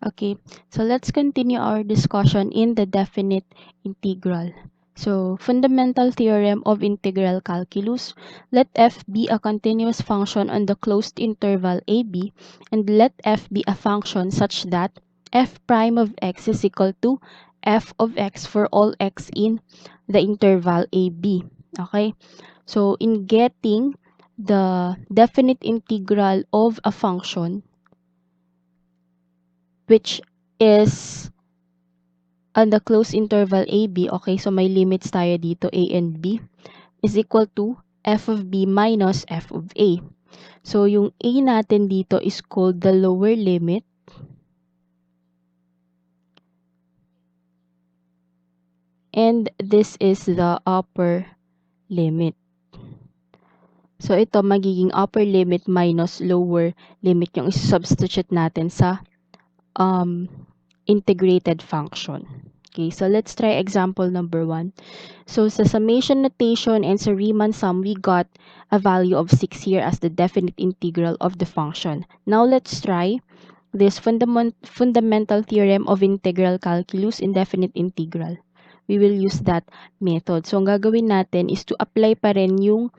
Okay, so let's continue our discussion in the definite integral. So, fundamental theorem of integral calculus. Let f be a continuous function on the closed interval ab, and let f be a function such that f prime of x is equal to f of x for all x in the interval ab. Okay, so in getting the definite integral of a function, which is on the closed interval AB, okay, so may limits tayo dito, A and B, is equal to f of B minus f of A. So, yung A natin dito is called the lower limit, and this is the upper limit. So, ito magiging upper limit minus lower limit yung substitute natin sa integrated function. Okay, so let's try example number 1. So, sa summation notation and sa Riemann sum, we got a value of 6 here as the definite integral of the function. Now, let's try this fundamental theorem of integral calculus, indefinite integral. We will use that method. So, ang gagawin natin is to apply pa rin yung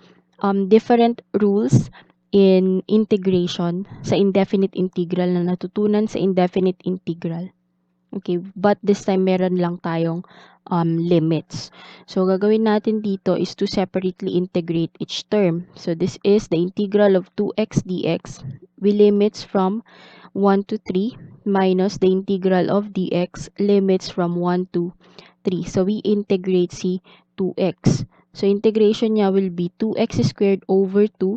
different rules in integration sa indefinite integral na natutunan sa indefinite integral. Okay, but this time meron lang tayong limits. So, gagawin natin dito is to separately integrate each term. So, this is the integral of 2x dx. We limits from 1 to 3 minus the integral of dx limits from 1 to 3. So, we integrate si 2x. So, integration niya will be 2x squared over 2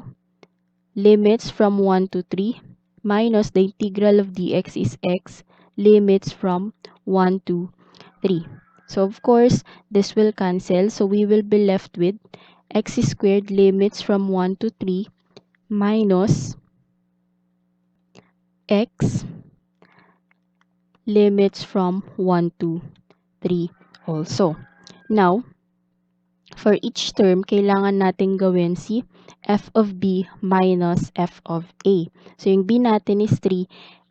limits from 1 to 3 minus the integral of dx is x limits from 1 to 3. So, of course, this will cancel. So, we will be left with x squared limits from 1 to 3 minus x limits from 1 to 3 also. Now, for each term, kailangan natin gawin si f of b minus f of a. So, yung b natin is 3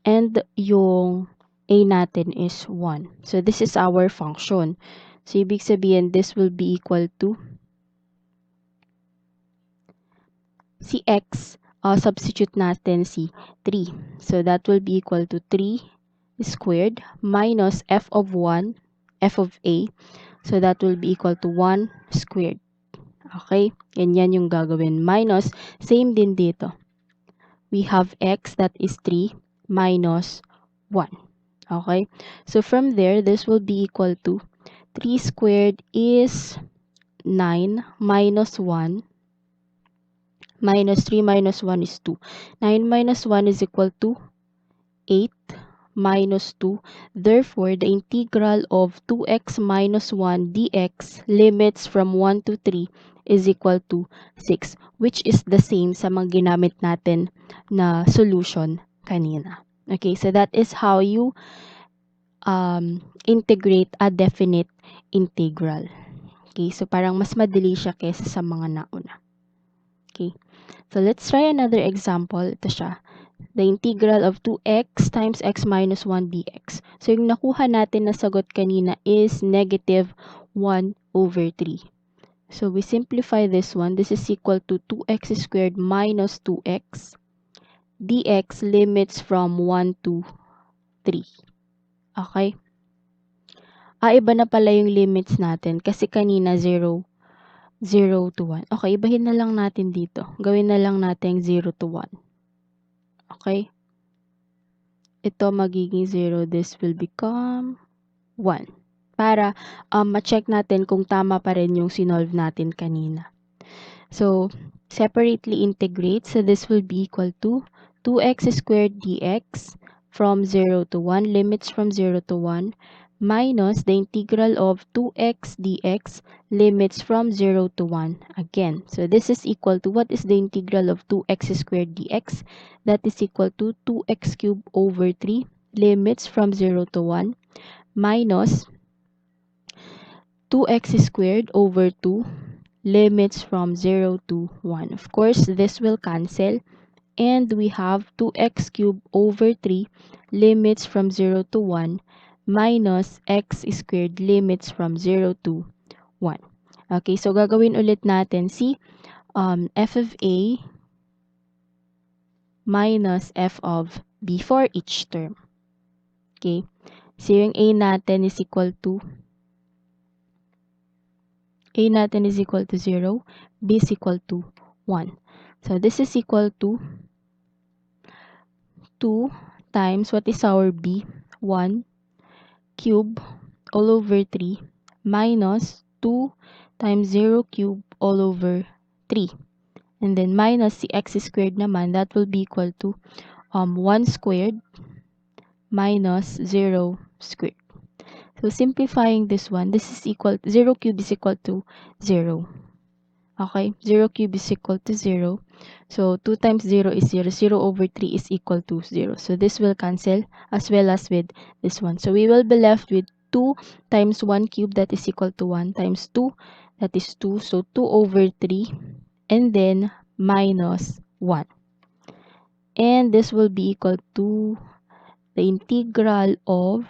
and yung a natin is 1. So, this is our function. So, ibig sabihin, this will be equal to si x, substitute natin si 3. So, that will be equal to 3 squared minus f of 1, f of a. So, that will be equal to 1 squared. Okay? Ganyan yung gagawin. Minus, same din dito. We have x that is 3 minus 1. Okay? So, from there, this will be equal to 3 squared is 9 minus 1 minus 3 minus 1 is 2. 9 minus 1 is equal to 8 minus 2. Therefore, the integral of 2x minus 1 dx limits from 1 to 3 is equal to 6, which is the same sa mga ginamit natin na solution kanina. Okay, so that is how you integrate a definite integral. Okay, so parang mas madali siya kaysa sa mga nauna. Okay, so let's try another example. Ito siya. The integral of 2x times x minus 1 dx. So, yung nakuha natin na sagot kanina is negative 1 over 3. So, we simplify this one. This is equal to 2x squared minus 2x dx limits from 1 to 3. Okay? Iba na pala yung limits natin kasi kanina 0 to 1. Okay, ibahin na lang natin dito. Gawin na lang natin 0 to 1. Okay? Ito magiging 0. This will become 1. Para ma-check natin kung tama pa rin yung sinolve natin kanina. So, separately integrate. So, this will be equal to 2x squared dx from 0 to 1, limits from 0 to 1, minus the integral of 2x dx, limits from 0 to 1 again. So, this is equal to, what is the integral of 2x squared dx? That is equal to 2x cubed over 3, limits from 0 to 1, minus 2x squared over 2, limits from 0 to 1. Of course, this will cancel. And we have 2x cubed over 3, limits from 0 to 1 minus x squared limits from 0 to 1. Okay, so gagawin ulit natin si f of a minus f of b for each term. Okay, so yung a natin is equal to 0, b is equal to 1. So this is equal to 2 times, what is our b? 1 cube all over 3 minus 2 times 0 cube all over 3. And then minus the x squared naman, that will be equal to 1 squared minus 0 squared. So simplifying this one, this is equal, 0 cube is equal to 0. Okay, 0 cube is equal to 0. So 2 times 0 is 0. 0 over 3 is equal to 0. So this will cancel as well as with this one. So we will be left with 2 times 1 cube, that is equal to 1, times 2, that is 2. So 2 over 3, and then minus 1. And this will be equal to the integral of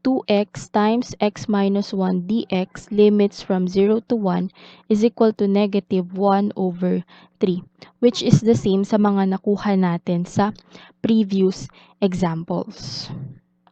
2x times x minus 1 dx limits from 0 to 1 is equal to negative 1 over 3, which is the same sa mga nakuha natin sa previous examples.